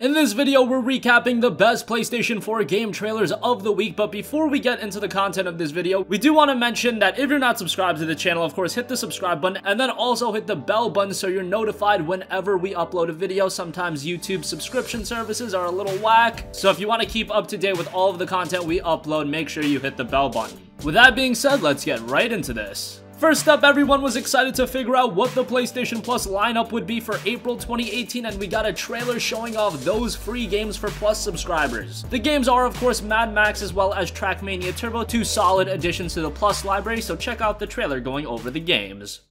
In this video, we're recapping the best PlayStation 4 game trailers of the week, but before we get into the content of this video, we do want to mention that if you're not subscribed to the channel, of course, hit the subscribe button, and then also hit the bell button so you're notified whenever we upload a video. Sometimes YouTube subscription services are a little whack, so if you want to keep up to date with all of the content we upload, make sure you hit the bell button. With that being said, let's get right into this. First up, everyone was excited to figure out what the PlayStation Plus lineup would be for April 2018, and we got a trailer showing off those free games for Plus subscribers. The games are, of course, Mad Max as well as Trackmania Turbo, two solid additions to the Plus library, so check out the trailer going over the games.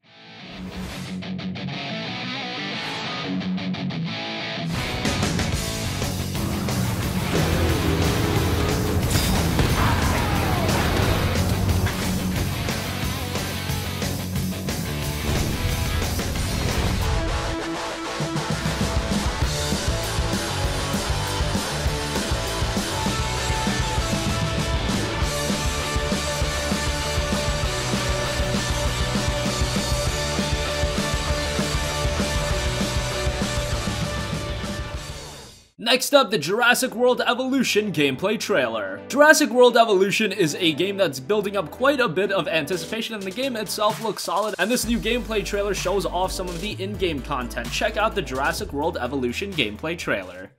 Next up, the Jurassic World Evolution gameplay trailer. Jurassic World Evolution is a game that's building up quite a bit of anticipation, and the game itself looks solid, and this new gameplay trailer shows off some of the in-game content. Check out the Jurassic World Evolution gameplay trailer.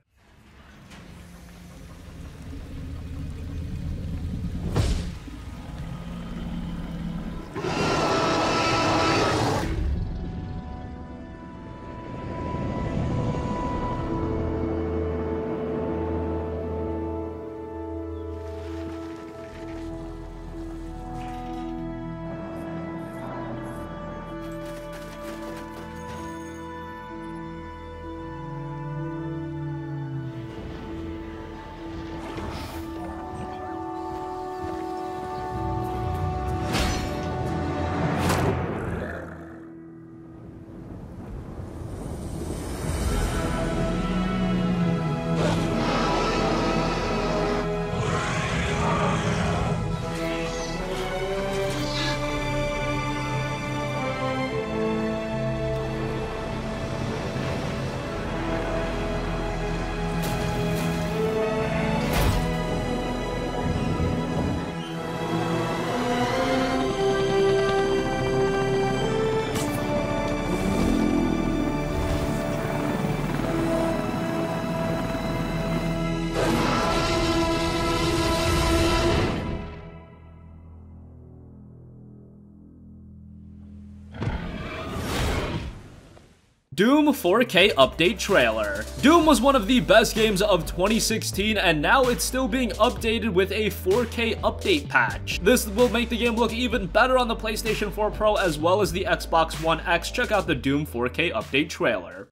Doom 4K update trailer. Doom was one of the best games of 2016, and now it's still being updated with a 4K update patch. This will make the game look even better on the PlayStation 4 Pro as well as the Xbox One X. Check out the Doom 4K update trailer.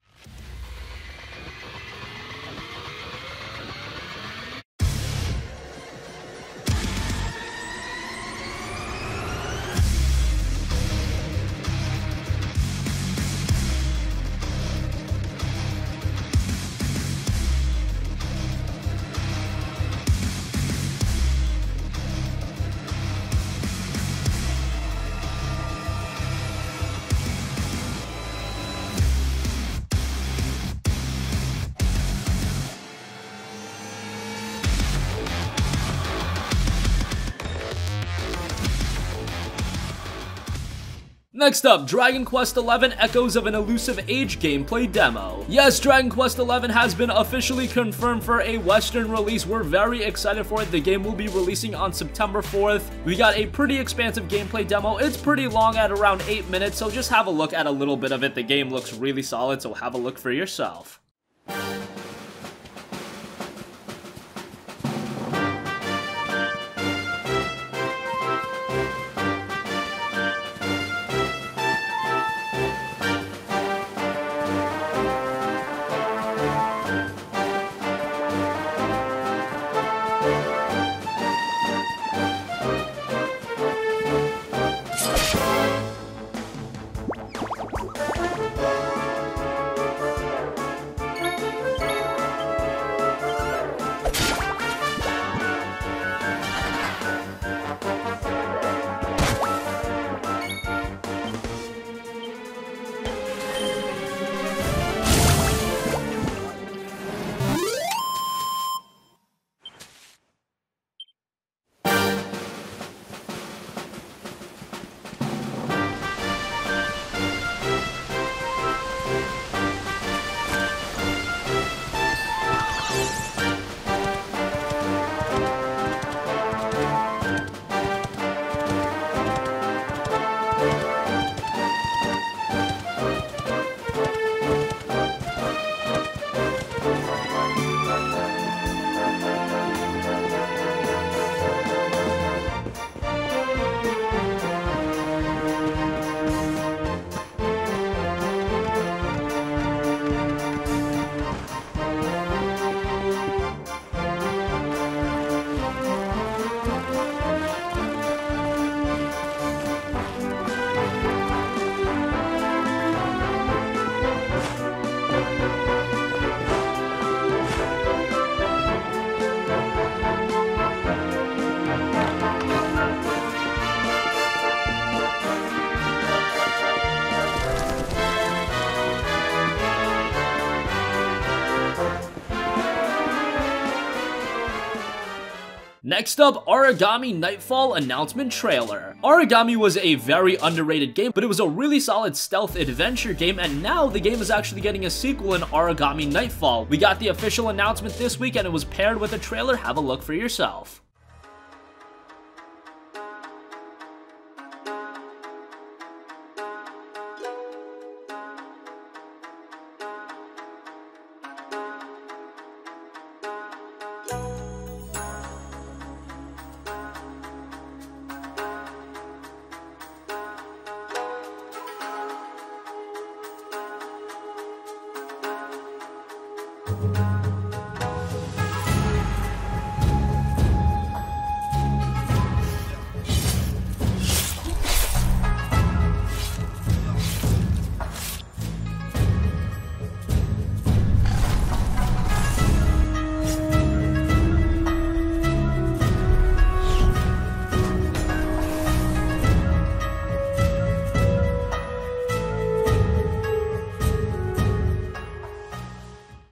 Next up, Dragon Quest XI Echoes of an Elusive Age gameplay demo. Yes, Dragon Quest XI has been officially confirmed for a Western release. We're very excited for it. The game will be releasing on September 4th. We got a pretty expansive gameplay demo. It's pretty long at around 8 minutes, so just have a look at a little bit of it. The game looks really solid, so have a look for yourself. Next up, Aragami Nightfall announcement trailer. Aragami was a very underrated game, but it was a really solid stealth adventure game, and now the game is actually getting a sequel in Aragami Nightfall. We got the official announcement this week, and it was paired with a trailer. Have a look for yourself.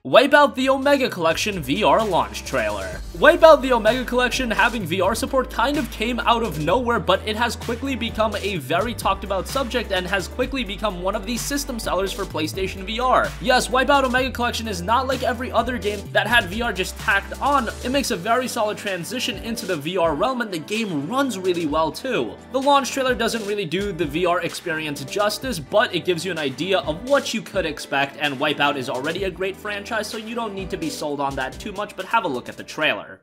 WipEout the Omega Collection VR launch trailer. WipEout the Omega Collection having VR support kind of came out of nowhere, but it has quickly become a very talked about subject and has quickly become one of the system sellers for PlayStation VR. Yes, WipEout Omega Collection is not like every other game that had VR just tacked on. It makes a very solid transition into the VR realm, and the game runs really well too. The launch trailer doesn't really do the VR experience justice, but it gives you an idea of what you could expect, and WipEout is already a great franchise, so you don't need to be sold on that too much, but have a look at the trailer.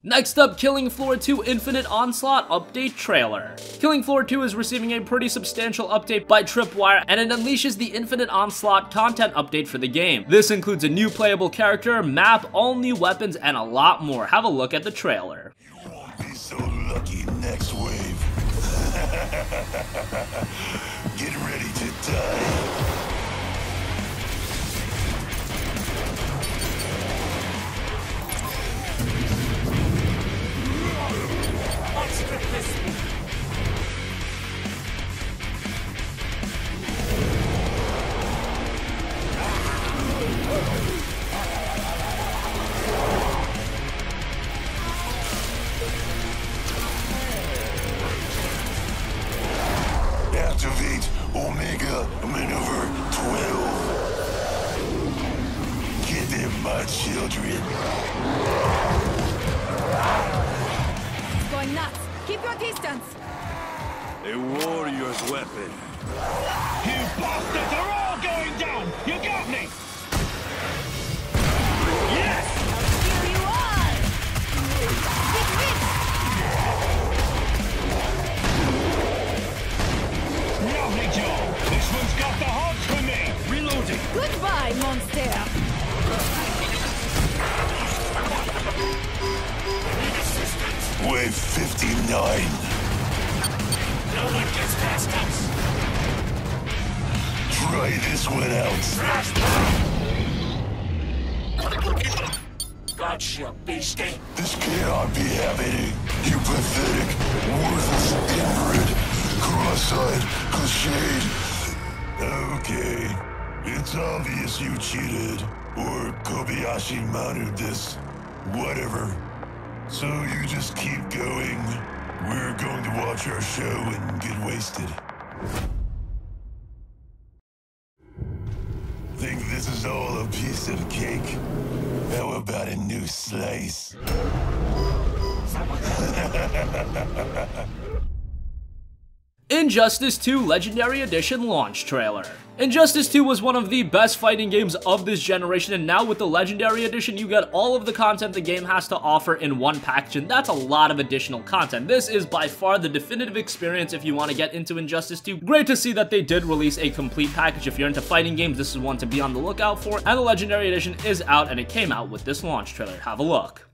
Next up, Killing Floor 2 Infinite Onslaught update trailer. Killing Floor 2 is receiving a pretty substantial update by Tripwire, and it unleashes the Infinite Onslaught content update for the game. This includes a new playable character, map, all new weapons, and a lot more. Have a look at the trailer. You won't be so lucky next wave. Get ready to die. Activate Omega Maneuver 12. Get them, my children. It's going nuts. Keep your distance. A warrior's weapon. You bastards are all going down! You got me! Yes! Here you are! Lovely job! This one's got the hogs for me! Reloading! Goodbye, monster! Wave 59. No one gets past us! Try this one out. Gotcha, beastie! This cannot be happening. You pathetic, worthless inbred, cross-eyed, cliched. Okay. It's obvious you cheated. Or Kobayashi Manu this. Whatever. So you just keep going. We're going to watch our show and get wasted. Think this is all a piece of cake? How about a new slice? Injustice 2 Legendary Edition launch trailer. Injustice 2 was one of the best fighting games of this generation, and now with the Legendary Edition, you get all of the content the game has to offer in one package, and that's a lot of additional content. This is by far the definitive experience if you want to get into Injustice 2. Great to see that they did release a complete package. If you're into fighting games, this is one to be on the lookout for, and the Legendary Edition is out, and it came out with this launch trailer. Have a look.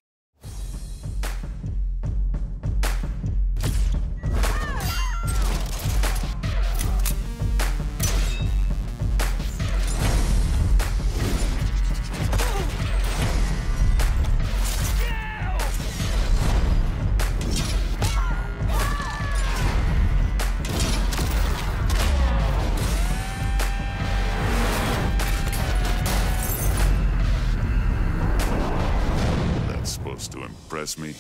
Supposed to impress me.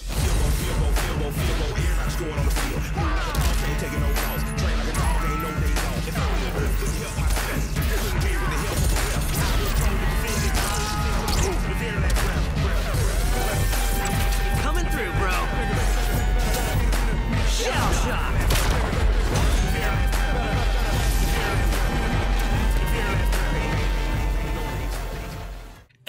Coming through, bro. Shell shock.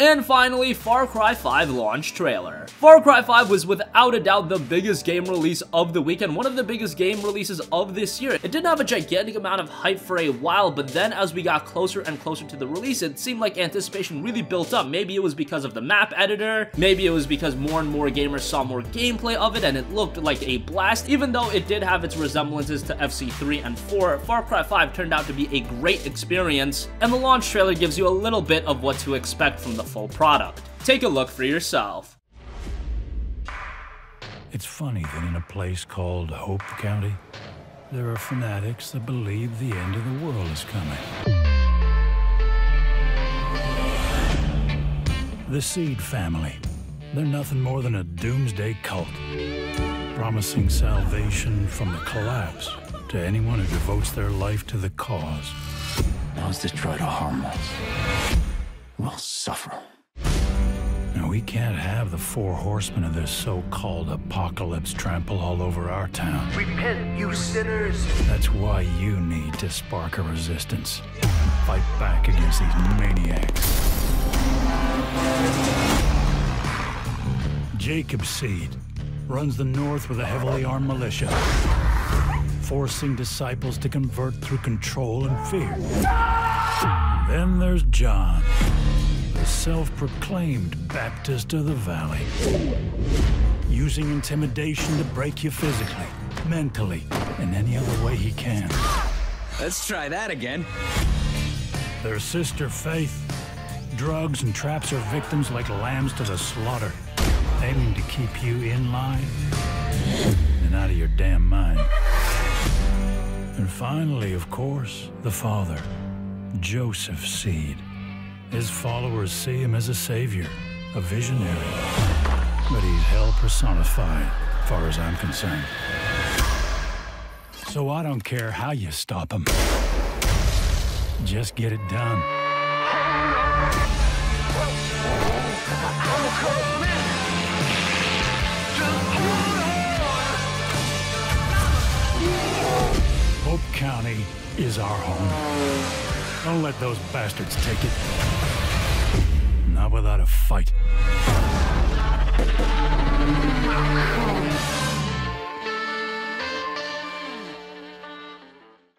And finally, Far Cry 5 launch trailer. Far Cry 5 was without a doubt the biggest game release of the week and one of the biggest game releases of this year. It didn't have a gigantic amount of hype for a while, but then as we got closer and closer to the release, it seemed like anticipation really built up. Maybe it was because of the map editor, maybe it was because more and more gamers saw more gameplay of it and it looked like a blast. Even though it did have its resemblances to FC3 and 4, Far Cry 5 turned out to be a great experience, and the launch trailer gives you a little bit of what to expect from the full product. Take a look for yourself. It's funny that in a place called Hope County, there are fanatics that believe the end of the world is coming. The Seed family, they're nothing more than a doomsday cult, promising salvation from the collapse to anyone who devotes their life to the cause. Those that try to harm us will suffer. Now, we can't have the four horsemen of this so-called apocalypse trample all over our town. Repent, you sinners. That's why you need to spark a resistance. Fight back against these maniacs. Jacob Seed runs the north with a heavily armed militia, forcing disciples to convert through control and fear. Then there's John, the self-proclaimed Baptist of the Valley, using intimidation to break you physically, mentally, and any other way he can. Let's try that again. Their sister Faith drugs and traps her victims like lambs to the slaughter, aiming to keep you in line and out of your damn mind. And finally, of course, the father, Joseph Seed. His followers see him as a savior, a visionary, but he's hell personified, as far as I'm concerned. So I don't care how you stop him. Just get it done. Hope County is our home. Don't let those bastards take it. Not without a fight.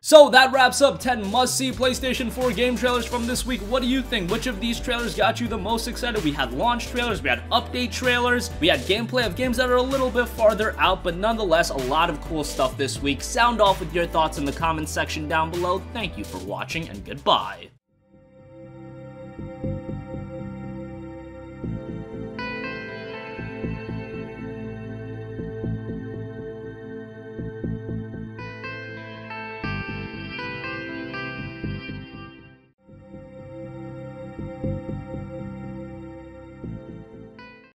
So that wraps up 10 must-see PlayStation 4 game trailers from this week. What do you think? Which of these trailers got you the most excited? We had launch trailers, we had update trailers, we had gameplay of games that are a little bit farther out, but nonetheless, a lot of cool stuff this week. Sound off with your thoughts in the comments section down below. Thank you for watching, and goodbye.